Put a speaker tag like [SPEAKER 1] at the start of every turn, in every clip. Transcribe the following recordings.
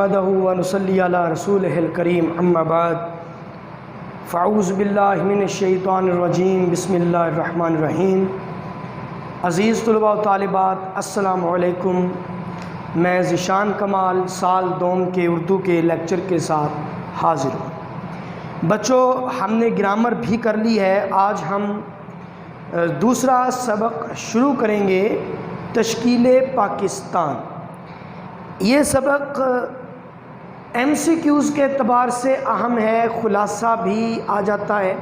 [SPEAKER 1] نحمده ونصلي على رسوله الكريم اما بعد فاعوذ باللہ من الشیطان الرجیم بسم اللہ الرحمن الرحیم۔ عزیز طلباء و طالبات السلام علیکم۔ میں ذیشان کمال سال دوم کے اردو کے لیکچر کے ساتھ حاضر ہوں۔ بچوں، ہم نے گرامر بھی کر لی ہے، آج ہم دوسرا سبق شروع کریں گے، تشکیل پاکستان۔ یہ سبق ایم سی کیوز کے اعتبار سے اہم ہے، خلاصہ بھی آ جاتا ہے۔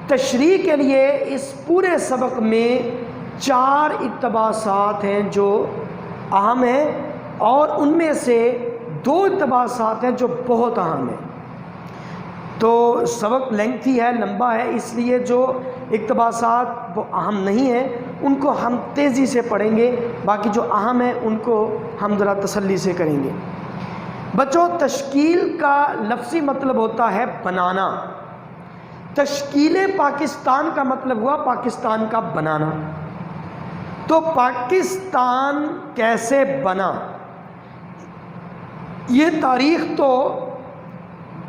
[SPEAKER 1] تشریح کے لیے اس پورے سبق میں 4 اقتباسات ہیں جو اہم ہیں، اور ان میں سے 2 اقتباسات ہیں جو بہت اہم ہیں۔ تو سبق لینتھی ہے، لمبا ہے، اس لیے جو اقتباسات وہ اہم نہیں ہیں ان کو ہم تیزی سے پڑھیں گے، باقی جو اہم ہیں ان کو ہم ذرا تسلی سے کریں گے۔ بچوں، تشکیل کا لفظی مطلب ہوتا ہے بنانا۔ تشکیل پاکستان کا مطلب ہوا پاکستان کا بنانا۔ تو پاکستان کیسے بنا؟ یہ تاریخ تو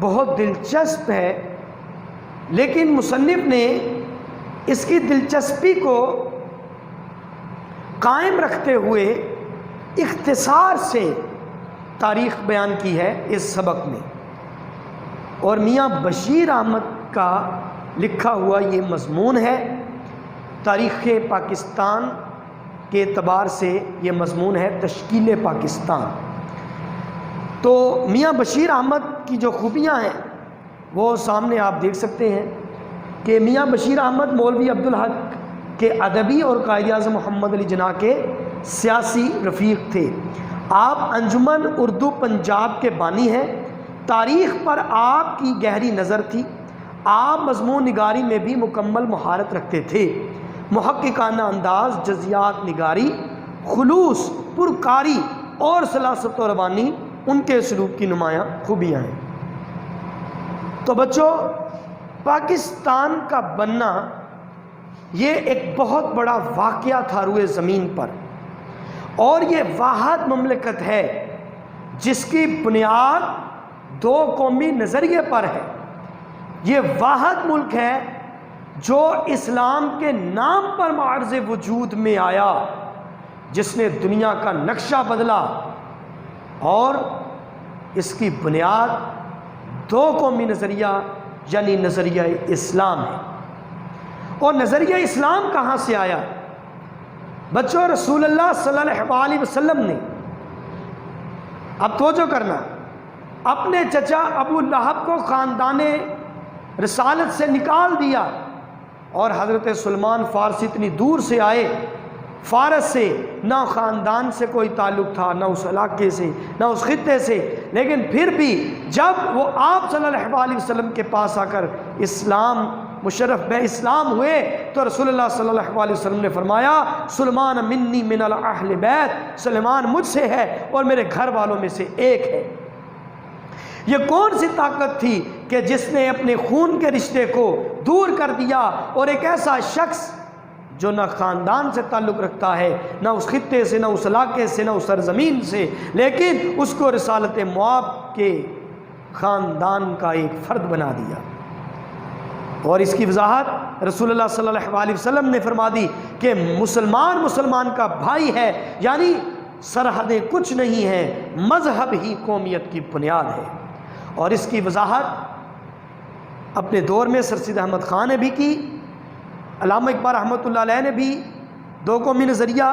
[SPEAKER 1] بہت دلچسپ ہے، لیکن مصنف نے اس کی دلچسپی کو قائم رکھتے ہوئے اختصار سے تاریخ بیان کی ہے اس سبق میں، اور میاں بشیر احمد کا لکھا ہوا یہ مضمون ہے۔ تاریخ پاکستان کے اعتبار سے یہ مضمون ہے تشکیل پاکستان۔ تو میاں بشیر احمد کی جو خوبیاں ہیں وہ سامنے آپ دیکھ سکتے ہیں کہ میاں بشیر احمد مولوی عبدالحق کے ادبی اور قائد اعظم محمد علی جناح کے سیاسی رفیق تھے۔ آپ انجمن اردو پنجاب کے بانی ہیں۔ تاریخ پر آپ کی گہری نظر تھی۔ آپ مضمون نگاری میں بھی مکمل مہارت رکھتے تھے۔ محققانہ انداز، جزیات نگاری، خلوص، پرکاری اور سلاست و روانی ان کے اسلوب کی نمایاں خوبیاں ہیں۔ تو بچوں، پاکستان کا بننا یہ ایک بہت بڑا واقعہ تھا روئے زمین پر، اور یہ واحد مملکت ہے جس کی بنیاد 2 قومی نظریے پر ہے۔ یہ واحد ملک ہے جو اسلام کے نام پر معرض وجود میں آیا، جس نے دنیا کا نقشہ بدلا، اور اس کی بنیاد 2 قومی نظریہ یعنی نظریہ اسلام ہے۔ اور نظریہ اسلام کہاں سے آیا؟ بچوں، رسول اللہ صلی اللہ علیہ وسلم نے، اب توجہ کرنا، اپنے چچا ابو لہب کو خاندان رسالت سے نکال دیا، اور حضرت سلمان فارسی اتنی دور سے آئے، فارس سے، نہ خاندان سے کوئی تعلق تھا، نہ اس علاقے سے، نہ اس خطے سے، لیکن پھر بھی جب وہ آپ صلی اللہ علیہ وسلم کے پاس آ کر اسلام مشرف بے اسلام ہوئے تو رسول اللہ صلی اللہ علیہ وسلم نے فرمایا، سلمان منی من اہل بیت، سلمان مجھ سے ہے اور میرے گھر والوں میں سے ایک ہے۔ یہ کون سی طاقت تھی کہ جس نے اپنے خون کے رشتے کو دور کر دیا، اور ایک ایسا شخص جو نہ خاندان سے تعلق رکھتا ہے، نہ اس خطے سے، نہ اس علاقے سے، نہ اس سرزمین سے، لیکن اس کو رسالت مواب کے خاندان کا ایک فرد بنا دیا۔ اور اس کی وضاحت رسول اللہ صلی اللہ علیہ وسلم نے فرما دی کہ مسلمان کا بھائی ہے، یعنی سرحدیں کچھ نہیں ہیں، مذہب ہی قومیت کی بنیاد ہے۔ اور اس کی وضاحت اپنے دور میں سر سید احمد خان نے بھی کی، علامہ اقبال رحمۃ اللہ علیہ نے بھی 2 قومی نظریہ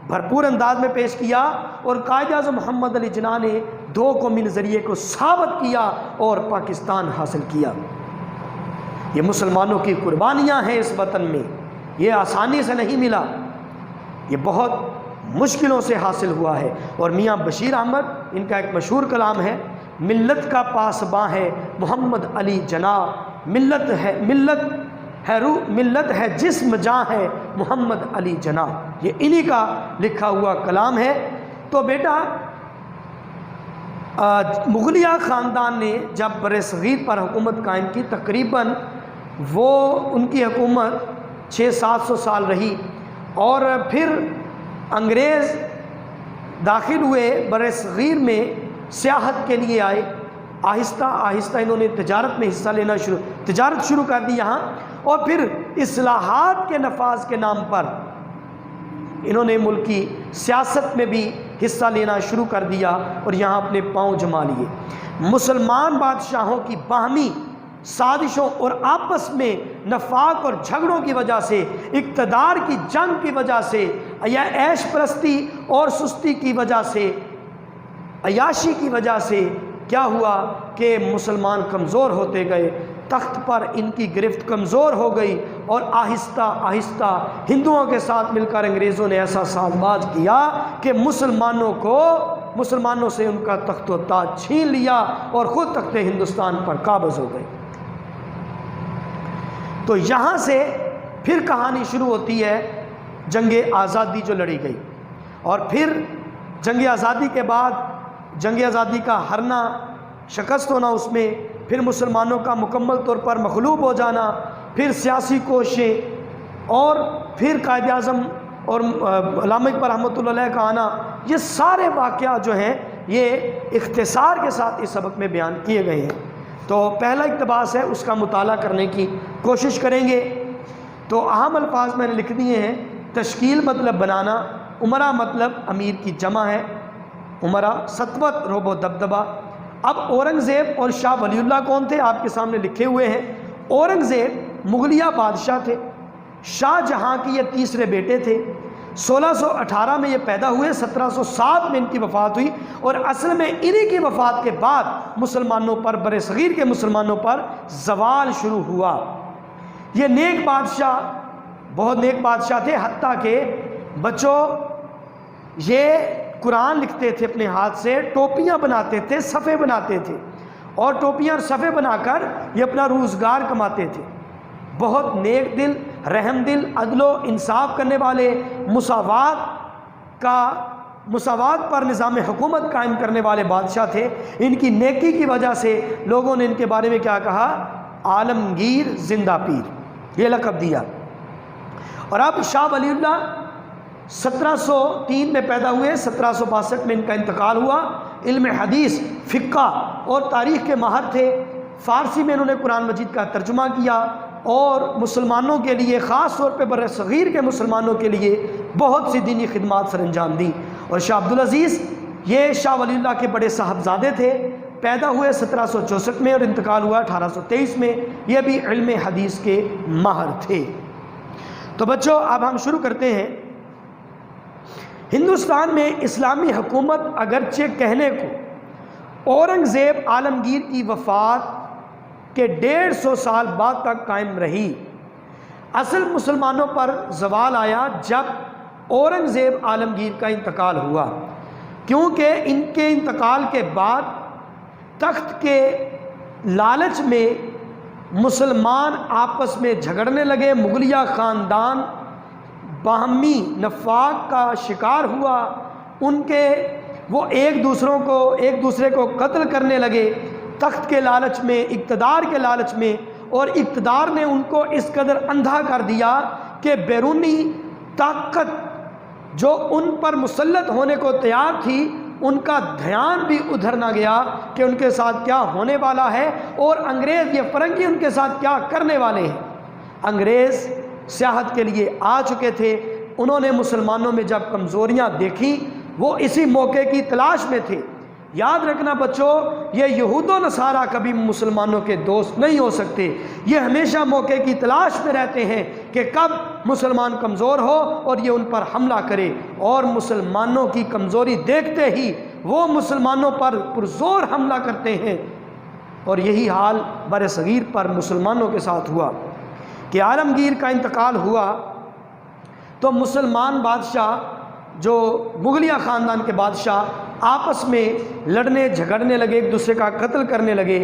[SPEAKER 1] بھرپور انداز میں پیش کیا، اور قائد اعظم محمد علی جناح نے 2 قومی نظریے کو ثابت کیا اور پاکستان حاصل کیا۔ یہ مسلمانوں کی قربانیاں ہیں اس وطن میں، یہ آسانی سے نہیں ملا، یہ بہت مشکلوں سے حاصل ہوا ہے۔ اور میاں بشیر احمد، ان کا ایک مشہور کلام ہے، ملت کا پاسباں ہے محمد علی جناح، ملت ہے جسم جاں ہے محمد علی جناح، یہ انہی کا لکھا ہوا کلام ہے۔ تو بیٹا، مغلیہ خاندان نے جب برصغیر پر حکومت قائم کی، تقریباً وہ ان کی حکومت 600-700 سال رہی، اور پھر انگریز داخل ہوئے برصغیر میں، سیاحت کے لیے آئے، آہستہ آہستہ انہوں نے تجارت میں حصہ لینا تجارت شروع کر دی یہاں، اور پھر اصلاحات کے نفاذ کے نام پر انہوں نے ملکی سیاست میں بھی حصہ لینا شروع کر دیا اور یہاں اپنے پاؤں جما لیے۔ مسلمان بادشاہوں کی باہمی سازشوں اور آپس میں نفاق اور جھگڑوں کی وجہ سے، اقتدار کی جنگ کی وجہ سے، یا عیش پرستی اور سستی کی وجہ سے، عیاشی کی وجہ سے کیا ہوا کہ مسلمان کمزور ہوتے گئے، تخت پر ان کی گرفت کمزور ہو گئی، اور آہستہ آہستہ ہندوؤں کے ساتھ مل کر انگریزوں نے ایسا ساز باز کیا کہ مسلمانوں سے ان کا تخت و تاج چھین لیا اور خود تخت ہندوستان پر قابض ہو گئے۔ تو یہاں سے پھر کہانی شروع ہوتی ہے جنگ آزادی جو لڑی گئی، اور پھر جنگ آزادی کے بعد جنگ آزادی کا ہارنا، شکست ہونا اس میں، پھر مسلمانوں کا مکمل طور پر مغلوب ہو جانا، پھر سیاسی کوششیں، اور پھر قائد اعظم اور علامہ اقبال رحمۃ اللہ علیہ کا آنا، یہ سارے واقعات جو ہیں یہ اختصار کے ساتھ اس سبق میں بیان کیے گئے ہیں۔ تو پہلا اقتباس ہے، اس کا مطالعہ کرنے کی کوشش کریں گے۔ تو اہم الفاظ میں نے لکھ دیے ہیں۔ تشکیل مطلب بنانا، امرا مطلب امیر کی جمع ہے، امرا سطوت رعب و دبدبہ۔ اب اورنگزیب اور شاہ ولی اللہ کون تھے؟ آپ کے سامنے لکھے ہوئے ہیں۔ اورنگزیب مغلیہ بادشاہ تھے، شاہ جہاں کی یہ تیسرے بیٹے تھے۔ 1618 میں یہ پیدا ہوئے، 1707 میں ان کی وفات ہوئی، اور اصل میں انہی کی وفات کے بعد مسلمانوں پر، بر صغیر کے مسلمانوں پر زوال شروع ہوا۔ یہ نیک بادشاہ، بہت نیک بادشاہ تھے، حتیٰ کہ بچوں یہ قرآن لکھتے تھے اپنے ہاتھ سے، ٹوپیاں بناتے تھے، صفحے بناتے تھے، اور ٹوپیاں اور صفحے بنا کر یہ اپنا روزگار کماتے تھے۔ بہت نیک دل، رحم دل، عدل و انصاف کرنے والے، مساوات پر نظام حکومت قائم کرنے والے بادشاہ تھے۔ ان کی نیکی کی وجہ سے لوگوں نے ان کے بارے میں کیا کہا؟ عالمگیر زندہ پیر، یہ لقب دیا۔ اور اب شاہ ولی اللہ 1703 میں پیدا ہوئے، 1762 میں ان کا انتقال ہوا۔ علم حدیث، فقہ اور تاریخ کے ماہر تھے۔ فارسی میں انہوں نے قرآن مجید کا ترجمہ کیا، اور مسلمانوں کے لیے، خاص طور پہ بر صغیر کے مسلمانوں کے لیے بہت سی دینی خدمات سر انجام دیں۔ اور شاہ عبدالعزیز یہ شاہ ولی اللہ کے بڑے صاحبزادے تھے، پیدا ہوئے 1764 میں اور انتقال ہوا 1823 میں۔ یہ بھی علم حدیث کے ماہر تھے۔ تو بچوں اب ہم شروع کرتے ہیں۔ ہندوستان میں اسلامی حکومت اگرچہ کہنے کو اورنگزیب عالمگیر کی وفات کے 150 سال بعد تک قائم رہی، اصل مسلمانوں پر زوال آیا جب اورنگزیب عالمگیر کا انتقال ہوا، کیونکہ ان کے انتقال کے بعد تخت کے لالچ میں مسلمان آپس میں جھگڑنے لگے، مغلیہ خاندان باہمی نفاق کا شکار ہوا، وہ ایک دوسرے کو قتل کرنے لگے تخت کے لالچ میں، اقتدار کے لالچ میں، اور اقتدار نے ان کو اس قدر اندھا کر دیا کہ بیرونی طاقت جو ان پر مسلط ہونے کو تیار تھی، ان کا دھیان بھی ادھر نہ گیا کہ ان کے ساتھ کیا ہونے والا ہے، اور انگریز یہ فرنگی ان کے ساتھ کیا کرنے والے ہیں۔ انگریز سیاحت کے لیے آ چکے تھے، انہوں نے مسلمانوں میں جب کمزوریاں دیکھیں، وہ اسی موقع کی تلاش میں تھے۔ یاد رکھنا بچوں، یہ یہود و نصارہ کبھی مسلمانوں کے دوست نہیں ہو سکتے، یہ ہمیشہ موقع کی تلاش میں رہتے ہیں کہ کب مسلمان کمزور ہو اور یہ ان پر حملہ کرے، اور مسلمانوں کی کمزوری دیکھتے ہی وہ مسلمانوں پر پرزور حملہ کرتے ہیں۔ اور یہی حال بر صغیر پر مسلمانوں کے ساتھ ہوا کہ عالمگیر کا انتقال ہوا تو مسلمان بادشاہ، جو مغلیہ خاندان کے بادشاہ، آپس میں لڑنے جھگڑنے لگے، ایک دوسرے کا قتل کرنے لگے۔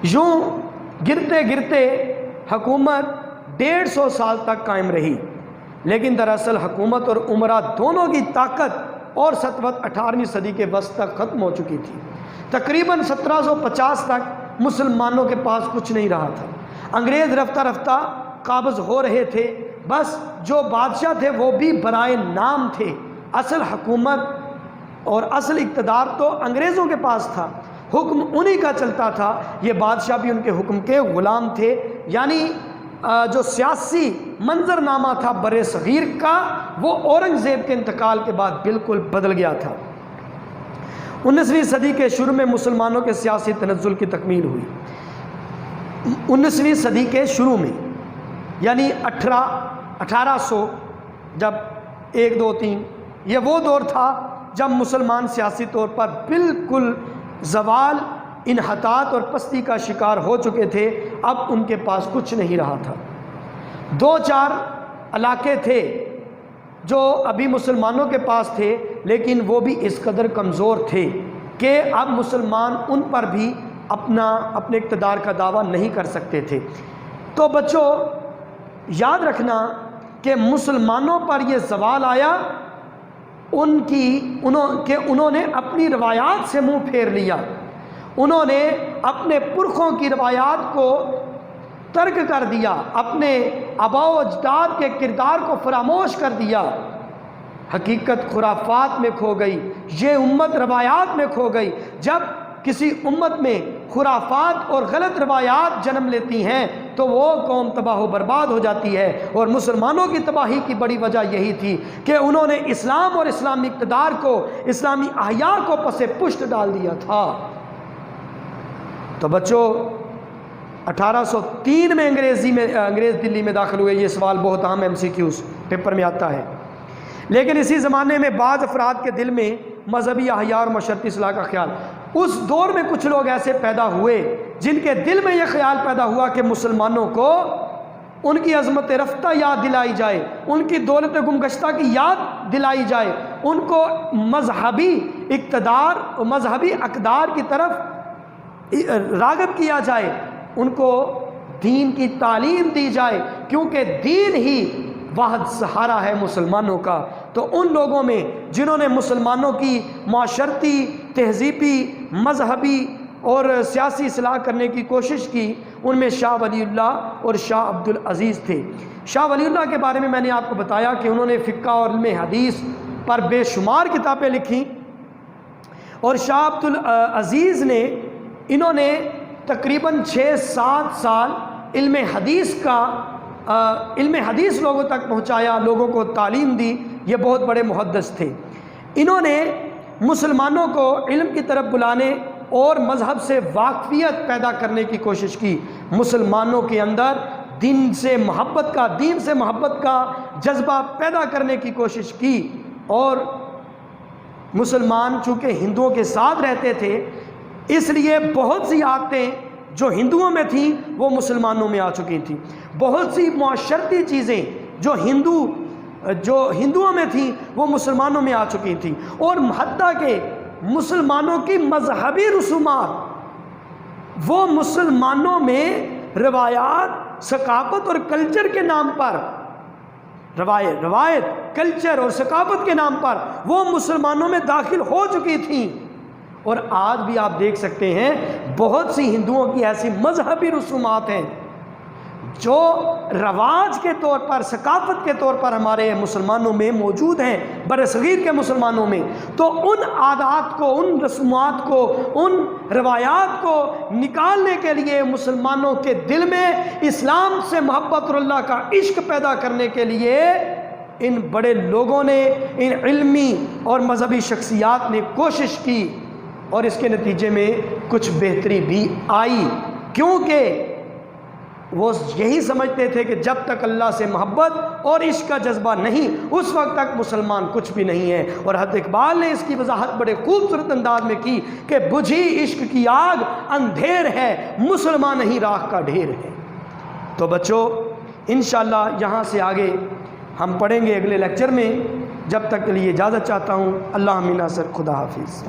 [SPEAKER 1] یوں گرتے گرتے حکومت 150 سال تک قائم رہی، لیکن دراصل حکومت اور عمرہ دونوں کی طاقت اور سطوت 18ویں صدی کے وسط تک ختم ہو چکی تھی۔ تقریباً 1750 تک مسلمانوں کے پاس کچھ نہیں رہا تھا، انگریز رفتہ رفتہ قابض ہو رہے تھے، بس جو بادشاہ تھے وہ بھی برائے نام تھے، اصل حکومت اور اصل اقتدار تو انگریزوں کے پاس تھا، حکم انہی کا چلتا تھا، یہ بادشاہ بھی ان کے حکم کے غلام تھے۔ یعنی جو سیاسی منظرنامہ تھا بر صغیر کا، وہ اورنگزیب کے انتقال کے بعد بالکل بدل گیا تھا۔ 19ویں صدی کے شروع میں مسلمانوں کے سیاسی تنزل کی تکمیل ہوئی۔ 19ویں صدی کے شروع میں یعنی 1800 جب 1 2 3 یہ وہ دور تھا جب مسلمان سیاسی طور پر بالکل زوال، انحطاط اور پستی کا شکار ہو چکے تھے۔ اب ان کے پاس کچھ نہیں رہا تھا۔ 2-4 علاقے تھے جو ابھی مسلمانوں کے پاس تھے، لیکن وہ بھی اس قدر کمزور تھے کہ اب مسلمان ان پر بھی اپنے اقتدار کا دعویٰ نہیں کر سکتے تھے۔ تو بچوں یاد رکھنا کہ مسلمانوں پر یہ زوال آیا انہوں نے اپنی روایات سے منہ پھیر لیا، انہوں نے اپنے پرکھوں کی روایات کو ترک کر دیا، اپنے آباء و اجداد کے کردار کو فراموش کر دیا۔ حقیقت خرافات میں کھو گئی، یہ امت روایات میں کھو گئی۔ جب کسی امت میں خرافات اور غلط روایات جنم لیتی ہیں تو وہ قوم تباہ و برباد ہو جاتی ہے، اور مسلمانوں کی تباہی کی بڑی وجہ یہی تھی کہ انہوں نے اسلام اور اسلامی اقتدار کو، اسلامی احیاء کو پس پشت ڈال دیا تھا۔ تو بچوں 1803 میں انگریز دلی میں داخل ہوئے۔ یہ سوال بہت عام MCQs پیپر میں آتا ہے۔ لیکن اسی زمانے میں بعض افراد کے دل میں مذہبی احیاء اور معاشرتی اصلاح کا خیال، اس دور میں کچھ لوگ ایسے پیدا ہوئے جن کے دل میں یہ خیال پیدا ہوا کہ مسلمانوں کو ان کی عظمت رفتہ یاد دلائی جائے، ان کی دولت گمگشتہ کی یاد دلائی جائے، ان کو مذہبی اقتدار اور مذہبی اقدار کی طرف راغب کیا جائے، ان کو دین کی تعلیم دی جائے، کیونکہ دین ہی واحد سہارا ہے مسلمانوں کا۔ تو ان لوگوں میں جنہوں نے مسلمانوں کی معاشرتی، تہذیبی، مذہبی اور سیاسی اصلاح کرنے کی کوشش کی، ان میں شاہ ولی اللہ اور شاہ عبد العزیز تھے۔ شاہ ولی اللہ کے بارے میں میں نے آپ کو بتایا کہ انہوں نے فقہ اور علم حدیث پر بے شمار کتابیں لکھیں، اور شاہ عبد العزیز نے انہوں نے تقریباً 6-7 سال علم حدیث لوگوں تک پہنچایا، لوگوں کو تعلیم دی۔ یہ بہت بڑے محدث تھے۔ انہوں نے مسلمانوں کو علم کی طرف بلانے اور مذہب سے واقفیت پیدا کرنے کی کوشش کی، مسلمانوں کے اندر دین سے محبت کا جذبہ پیدا کرنے کی کوشش کی، اور مسلمان چونکہ ہندوؤں کے ساتھ رہتے تھے اس لیے بہت سی عادتیں جو ہندوؤں میں تھیں وہ مسلمانوں میں آ چکی تھیں، بہت سی معاشرتی چیزیں جو ہندوؤں میں تھیں وہ مسلمانوں میں آ چکی تھیں، اور حتیٰ کہ مسلمانوں کی مذہبی رسومات وہ مسلمانوں میں روایات، ثقافت اور کلچر کے نام پر، روایت، کلچر اور ثقافت کے نام پر وہ مسلمانوں میں داخل ہو چکی تھیں۔ اور آج بھی آپ دیکھ سکتے ہیں بہت سی ہندوؤں کی ایسی مذہبی رسومات ہیں جو رواج کے طور پر، ثقافت کے طور پر ہمارے مسلمانوں میں موجود ہیں، برصغیر کے مسلمانوں میں۔ تو ان عادات کو، ان رسومات کو، ان روایات کو نکالنے کے لیے، مسلمانوں کے دل میں اسلام سے محبت اور اللہ کا عشق پیدا کرنے کے لیے ان بڑے لوگوں نے، ان علمی اور مذہبی شخصیات نے کوشش کی، اور اس کے نتیجے میں کچھ بہتری بھی آئی، کیونکہ وہ یہی سمجھتے تھے کہ جب تک اللہ سے محبت اور عشق کا جذبہ نہیں، اس وقت تک مسلمان کچھ بھی نہیں ہے۔ اور حضرت اقبال نے اس کی وضاحت بڑے خوبصورت انداز میں کی کہ بجھی عشق کی آگ اندھیر ہے، مسلمان نہیں راکھ کا ڈھیر ہے۔ تو بچوں انشاءاللہ یہاں سے آگے ہم پڑھیں گے اگلے لیکچر میں۔ جب تک کے لیے اجازت چاہتا ہوں۔ اللہ امین ناصر، خدا حافظ۔